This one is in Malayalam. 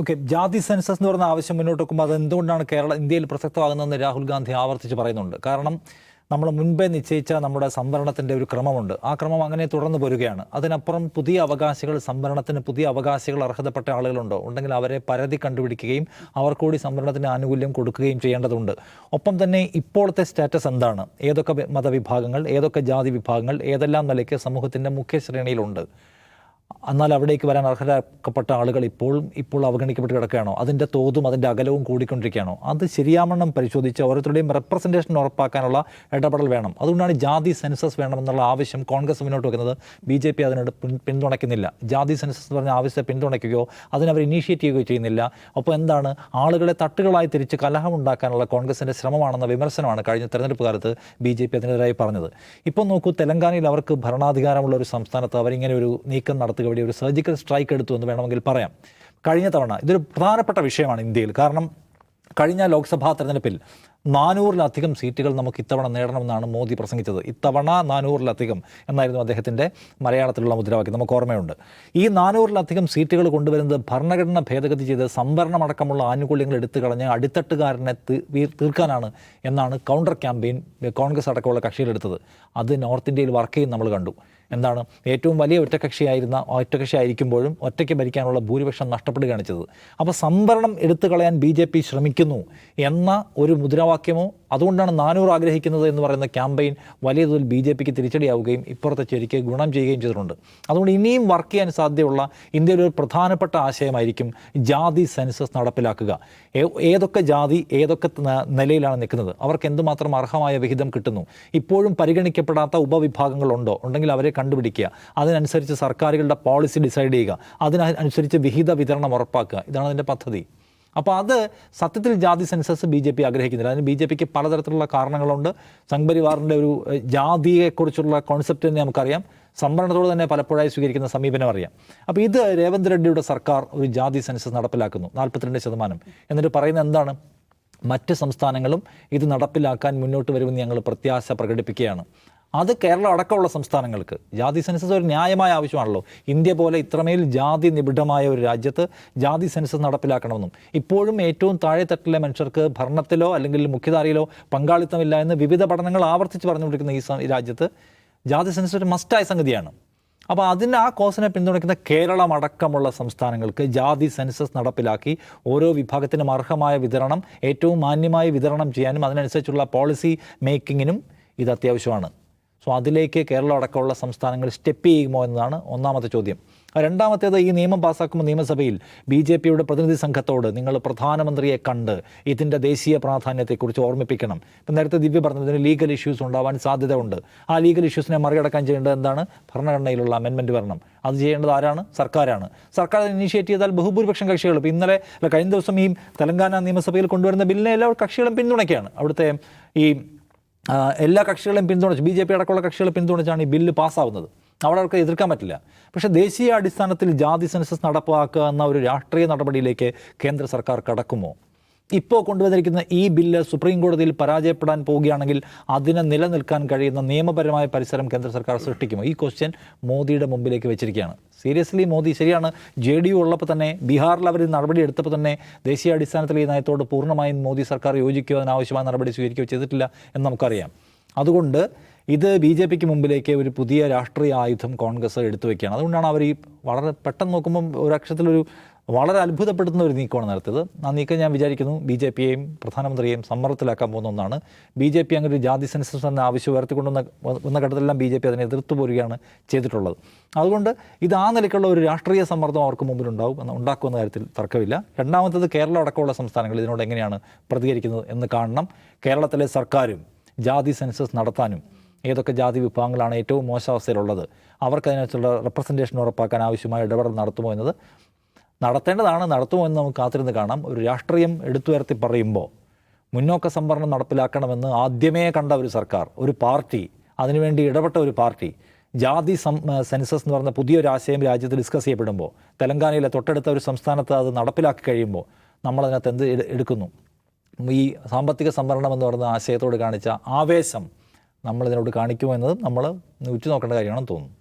ഓക്കെ, ജാതി സെൻസസ് എന്ന് പറയുന്ന ആവശ്യം മുന്നോട്ട് വെക്കുമ്പോൾ അത് എന്തുകൊണ്ടാണ് ഇന്ത്യയിൽ പ്രസക്തമാകുന്നതെന്ന് രാഹുൽ ഗാന്ധി ആവർത്തിച്ച് പറയുന്നുണ്ട്. കാരണം നമ്മൾ മുൻപേ നിശ്ചയിച്ച നമ്മുടെ സംവരണത്തിൻ്റെ ഒരു ക്രമമുണ്ട്. ആ ക്രമം അങ്ങനെ തുടർന്ന് പോരുകയാണ്. അതിനപ്പുറം പുതിയ അവകാശികൾ, സംവരണത്തിന് പുതിയ അവകാശികൾ അർഹതപ്പെട്ട ആളുകളുണ്ടോ ഉണ്ടെങ്കിൽ അവരെ പരതി കണ്ടുപിടിക്കുകയും അവർക്കൂടി സംവരണത്തിന് ആനുകൂല്യം കൊടുക്കുകയും ചെയ്യേണ്ടതുണ്ട്. ഒപ്പം തന്നെ ഇപ്പോഴത്തെ സ്റ്റാറ്റസ് എന്താണ്, ഏതൊക്കെ മതവിഭാഗങ്ങൾ, ഏതൊക്കെ ജാതി വിഭാഗങ്ങൾ ഏതെല്ലാം നിലയ്ക്ക് സമൂഹത്തിൻ്റെ മുഖ്യ ശ്രേണിയിലുണ്ട്, എന്നാൽ അവിടേക്ക് വരാൻ അർഹരാക്കപ്പെട്ട ആളുകൾ ഇപ്പോൾ അവഗണിക്കപ്പെട്ട് കിടക്കുകയാണോ, അതിൻ്റെ തോതും അതിൻ്റെ അകലവും കൂടിക്കൊണ്ടിരിക്കുകയാണോ, അത് ശരിയാവണ്ണം പരിശോധിച്ച് ഓരോരുത്തരുടെയും റെപ്രസെൻറ്റേഷൻ ഉറപ്പാക്കാനുള്ള ഇടപെടൽ വേണം. അതുകൊണ്ടാണ് ജാതി സെൻസസ് വേണമെന്നുള്ള ആവശ്യം കോൺഗ്രസ് മുന്നോട്ട് വെക്കുന്നത്. BJP അതിനോട് പിന്തുണയ്ക്കുന്നില്ല. ജാതി സെൻസസ് എന്ന് പറഞ്ഞ ആവശ്യത്തെ പിന്തുണയ്ക്കുകയോ അതിനവർ ഇനീഷ്യേറ്റ് ചെയ്യുകയോ ചെയ്യുന്നില്ല. അപ്പോൾ എന്താണ്, ആളുകളെ തട്ടുകളായി തിരിച്ച് കലഹമുണ്ടാക്കാനുള്ള കോൺഗ്രസിൻ്റെ ശ്രമമാണെന്ന വിമർശനമാണ് കഴിഞ്ഞ തെരഞ്ഞെടുപ്പ് കാലത്ത് BJP അതിനെതിരായി പറഞ്ഞത്. ഇപ്പോൾ നോക്കൂ, തെലങ്കാനയിൽ അവർക്ക് ഭരണാധികാരമുള്ള ഒരു സംസ്ഥാനത്ത് അവരിങ്ങനെ ഒരു നീക്കം നടത്തുക, ഇവിടെ ഒരു സർജിക്കൽ സ്ട്രൈക്ക് എടുത്തു എന്ന് വേണമെങ്കിൽ പറയാം. കഴിഞ്ഞ തവണ ഇതൊരു പ്രധാനപ്പെട്ട വിഷയമാണ് ഇന്ത്യയിൽ. കാരണം കഴിഞ്ഞ ലോക്സഭാ തെരഞ്ഞെടുപ്പിൽ 400-ലധികം സീറ്റുകൾ നമുക്ക് ഇത്തവണ നേടണമെന്നാണ് മോദി പ്രസംഗിച്ചത്. ഇത്തവണ 400-ലധികം എന്നായിരുന്നു അദ്ദേഹത്തിൻ്റെ മലയാളത്തിലുള്ള മുദ്രാവാക്യം, നമുക്ക് ഓർമ്മയുണ്ട്. ഈ 400-ലധികം സീറ്റുകൾ കൊണ്ടുവരുന്നത് ഭരണഘടന ഭേദഗതി ചെയ്ത് സംവരണമടക്കമുള്ള ആനുകൂല്യങ്ങൾ എടുത്തു കളഞ്ഞ് അടിത്തട്ടുകാരനെ തീർക്കാനാണ് എന്നാണ് കൗണ്ടർ ക്യാമ്പയിൻ കോൺഗ്രസ് അടക്കമുള്ള കക്ഷികളെടുത്തത്. അത് നോർത്ത് ഇന്ത്യയിൽ വർക്ക് ചെയ്യും നമ്മൾ കണ്ടു. എന്താണ്, ഏറ്റവും വലിയ ഒറ്റക്കക്ഷിയായിരിക്കുമ്പോഴും ഒറ്റയ്ക്ക് ഭരിക്കാനുള്ള ഭൂരിപക്ഷം നഷ്ടപ്പെടുകയാണ് ചെയ്തത്. അപ്പോൾ സംവരണം എടുത്തു കളയാൻ BJP ശ്രമിക്കുന്നു എന്ന ഒരു മുദ്രാവാക്യമോ, അതുകൊണ്ടാണ് 400 ആഗ്രഹിക്കുന്നത് എന്ന് പറയുന്ന ക്യാമ്പയിൻ വലിയ തോതിൽ BJPക്ക് തിരിച്ചടിയാവുകയും ഇപ്പുറത്തെ ചെരിക്ക് ഗുണം ചെയ്യുകയും ചെയ്തിട്ടുണ്ട്. അതുകൊണ്ട് ഇനിയും വർക്ക് ചെയ്യാൻ സാധ്യതയുള്ള ഇന്ത്യയിലെ ഒരു പ്രധാനപ്പെട്ട ആശയമായിരിക്കും ജാതി സെൻസസ് നടപ്പിലാക്കുക. ഏതൊക്കെ ജാതി ഏതൊക്കെ നിലയിലാണ് നിൽക്കുന്നത്, അവർക്ക് എന്തുമാത്രം അർഹമായ വിഹിതം കിട്ടുന്നു, ഇപ്പോഴും പരിഗണിക്കപ്പെടാത്ത ഉപവിഭാഗങ്ങളുണ്ടോ ഉണ്ടെങ്കിൽ അവരെ കണ്ടുപിടിക്കുക, അതിനനുസരിച്ച് സർക്കാരുകളുടെ പോളിസി ഡിസൈഡ് ചെയ്യുക, അതിനനുസരിച്ച് വിഹിത വിതരണം ഉറപ്പാക്കുക. ഇതാണ് അതിൻ്റെ പദ്ധതി. അപ്പോൾ അത് സത്യത്തിൽ ജാതി സെൻസസ് BJP ആഗ്രഹിക്കുന്നില്ല. അതിന് BJPക്ക് പലതരത്തിലുള്ള കാരണങ്ങളുണ്ട്. സംഘ്പരിവാറിൻ്റെ ഒരു ജാതിയെക്കുറിച്ചുള്ള കോൺസെപ്റ്റ് തന്നെ നമുക്കറിയാം. സംവരണത്തോട് തന്നെ പലപ്പോഴായി സ്വീകരിക്കുന്ന സമീപനം അറിയാം. അപ്പോൾ ഇത് രേവന്ത് റെഡ്ഡിയുടെ സർക്കാർ ഒരു ജാതി സെൻസസ് നടപ്പിലാക്കുന്നു, 42%. എന്നിട്ട് പറയുന്നത് എന്താണ്, മറ്റ് സംസ്ഥാനങ്ങളും ഇത് നടപ്പിലാക്കാൻ മുന്നോട്ട് വരുമെന്ന് ഞങ്ങൾ പ്രത്യാശ പ്രകടിപ്പിക്കുകയാണ്. അത് കേരളം അടക്കമുള്ള സംസ്ഥാനങ്ങൾക്ക് ജാതി സെൻസസ് ഒരു ന്യായമായ ആവശ്യമാണല്ലോ. ഇന്ത്യ പോലെ ഇത്രമേൽ ജാതി നിബിഡമായ ഒരു രാജ്യത്ത് ജാതി സെൻസസ് നടപ്പിലാക്കണമെന്നും ഇപ്പോഴും ഏറ്റവും താഴെത്തട്ടിലെ മനുഷ്യർക്ക് ഭരണത്തിലോ അല്ലെങ്കിൽ മുഖ്യധാരയിലോ പങ്കാളിത്തമില്ല എന്ന് വിവിധ പഠനങ്ങൾ ആവർത്തിച്ച് പറഞ്ഞുകൊണ്ടിരിക്കുന്ന ഈ രാജ്യത്ത് ജാതി സെൻസസ് ഒരു മസ്റ്റായ സംഗതിയാണ്. അപ്പോൾ ആ കോസിനെ പിന്തുണയ്ക്കുന്ന കേരളം അടക്കമുള്ള സംസ്ഥാനങ്ങൾക്ക് ജാതി സെൻസസ് നടപ്പിലാക്കി ഓരോ വിഭാഗത്തിനും അർഹമായ വിതരണം, ഏറ്റവും മാന്യമായ വിതരണം ചെയ്യാനും അതിനനുസരിച്ചുള്ള പോളിസി മേക്കിങ്ങിനും ഇത് അത്യാവശ്യമാണ്. സോ അതിലേക്ക് കേരളം അടക്കമുള്ള സംസ്ഥാനങ്ങൾ സ്റ്റെപ്പ് ചെയ്യുമോ എന്നതാണ് ഒന്നാമത്തെ ചോദ്യം. രണ്ടാമത്തേത്, ഈ നിയമം പാസ്സാക്കുമ്പോൾ നിയമസഭയിൽ BJPയുടെ പ്രതിനിധി സംഘത്തോട് നിങ്ങൾ പ്രധാനമന്ത്രിയെ കണ്ട് ഇതിൻ്റെ ദേശീയ പ്രാധാന്യത്തെക്കുറിച്ച് ഓർമ്മിപ്പിക്കണം. ഇപ്പം നേരത്തെ ദിവ്യ പറഞ്ഞത് ഇതിന് ലീഗൽ ഇഷ്യൂസ് ഉണ്ടാവാൻ സാധ്യത ഉണ്ട്. ആ ലീഗൽ ഇഷ്യൂസിനെ മറികടക്കാൻ ചെയ്യേണ്ടത് എന്താണ്, ഭരണഘടനയിലുള്ള അമെൻമെൻറ്റ് വരണം. അത് ചെയ്യേണ്ടത് ആരാണ്, സർക്കാരാണ്. സർക്കാർ ഇനീഷ്യേറ്റ് ചെയ്താൽ ബഹുഭൂരിപക്ഷം കക്ഷികൾ, ഇപ്പോൾ കഴിഞ്ഞ ദിവസം ഈ തെലങ്കാന നിയമസഭയിൽ കൊണ്ടുവരുന്ന ബില്ലിനെ എല്ലാ കക്ഷികളും പിന്തുണയ്ക്കുകയാണ്. അവിടുത്തെ ഈ എല്ലാ കക്ഷികളെയും പിന്തുണച്ച് BJP അടക്കമുള്ള കക്ഷികളെ പിന്തുണച്ചാണ് ഈ ബില്ല് പാസ്സാവുന്നത്. അവിടെ അവർക്ക് എതിർക്കാൻ പറ്റില്ല. പക്ഷേ ദേശീയ അടിസ്ഥാനത്തിൽ ജാതി സെൻസസ് നടപ്പാക്കുക എന്ന ഒരു രാഷ്ട്രീയ നടപടിയിലേക്ക് കേന്ദ്ര സർക്കാർ കടക്കുമോ? ഇപ്പോൾ കൊണ്ടുവന്നിരിക്കുന്ന ഈ ബില്ല് സുപ്രീം കോടതിയിൽ പരാജയപ്പെടാൻ പോവുകയാണെങ്കിൽ അതിനെ നിലനിൽക്കാൻ കഴിയുന്ന നിയമപരമായ പരിസരം കേന്ദ്ര സർക്കാർ സൃഷ്ടിക്കുമോ? ഈ ക്വസ്റ്റ്യൻ മോദിയുടെ മുമ്പിലേക്ക് വെച്ചിരിക്കുകയാണ്. സീരിയസ്ലി മോദി, ശരിയാണ്, JDU ഉള്ളപ്പോൾ തന്നെ ബീഹാറിൽ അവർ നടപടി എടുത്തപ്പോൾ തന്നെ ദേശീയ അടിസ്ഥാനത്തിൽ ഈ നയത്തോട് പൂർണ്ണമായും മോദി സർക്കാർ യോജിക്കുകയോ അതിനാവശ്യമായ നടപടി സ്വീകരിക്കുകയോ ചെയ്തിട്ടില്ല എന്ന് നമുക്കറിയാം. അതുകൊണ്ട് ഇത് BJPക്ക് മുമ്പിലേക്ക് ഒരു പുതിയ രാഷ്ട്രീയ ആയുധം കോൺഗ്രസ് എടുത്തു വയ്ക്കുകയാണ്. അതുകൊണ്ടാണ് അവർ ഈ വളരെ പെട്ടെന്ന് നോക്കുമ്പം ഒരക്ഷരത്തിലൊരു വളരെ അത്ഭുതപ്പെടുത്തുന്ന ഒരു നീക്കമാണ് നടത്തിയത്. ആ നീക്കം ഞാൻ വിചാരിക്കുന്നു BJPയെയും പ്രധാനമന്ത്രിയെയും സമ്മർദ്ദത്തിലാക്കാൻ പോകുന്ന ഒന്നാണ്. BJP അങ്ങനെ ഒരു ജാതി സെൻസസ് എന്ന ആവശ്യം ഉയർത്തിക്കൊണ്ടുവന്ന ഘട്ടത്തിലെല്ലാം BJP അതിനെ എതിർത്ത് പോരുകയാണ് ചെയ്തിട്ടുള്ളത്. അതുകൊണ്ട് ഇത് ആ നിലയ്ക്കുള്ള ഒരു രാഷ്ട്രീയ സമ്മർദ്ദം അവർക്ക് മുമ്പിൽ ഉണ്ടാക്കുമെന്ന കാര്യത്തിൽ തർക്കമില്ല. രണ്ടാമത്തേത്, കേരളം അടക്കമുള്ള സംസ്ഥാനങ്ങൾ ഇതിനോട് എങ്ങനെയാണ് പ്രതികരിക്കുന്നത് എന്ന് കാണണം. കേരളത്തിലെ സർക്കാരും ജാതി സെൻസസ് നടത്താനും ഏതൊക്കെ ജാതി വിഭാഗങ്ങളാണ് ഏറ്റവും മോശാവസ്ഥയിലുള്ളത് അവർക്കതിനകത്തുള്ള റെപ്രസെൻറ്റേഷൻ ഉറപ്പാക്കാൻ ആവശ്യമായ ഇടപെടൽ നടത്തുമോ എന്നത് നടത്തുമോ എന്ന് നമുക്ക് കാത്തിരുന്ന് കാണാം. ഒരു രാഷ്ട്രീയം എടുത്തുയർത്തി പറയുമ്പോൾ മുന്നോക്ക സംവരണം നടപ്പിലാക്കണമെന്ന് ആദ്യമേ കണ്ട ഒരു സർക്കാർ, ഒരു പാർട്ടി, അതിനുവേണ്ടി ഇടപെട്ട ഒരു പാർട്ടി, ജാതി സെൻസസ് എന്ന് പറഞ്ഞ പുതിയൊരു ആശയം രാജ്യത്ത് ഡിസ്കസ് ചെയ്യപ്പെടുമ്പോൾ തെലങ്കാനയിലെ തൊട്ടടുത്ത ഒരു സംസ്ഥാനത്ത് അത് നടപ്പിലാക്കി കഴിയുമ്പോൾ നമ്മളതിനകത്ത് എന്ത് എടുക്കുന്നു? ഈ സാമ്പത്തിക സംവരണം എന്ന് പറയുന്ന ആശയത്തോട് കാണിച്ച ആവേശം നമ്മളിതിനോട് കാണിക്കുമോ എന്നത് നമ്മൾ ഉറ്റുനോക്കേണ്ട കാര്യമാണെന്ന് തോന്നുന്നു.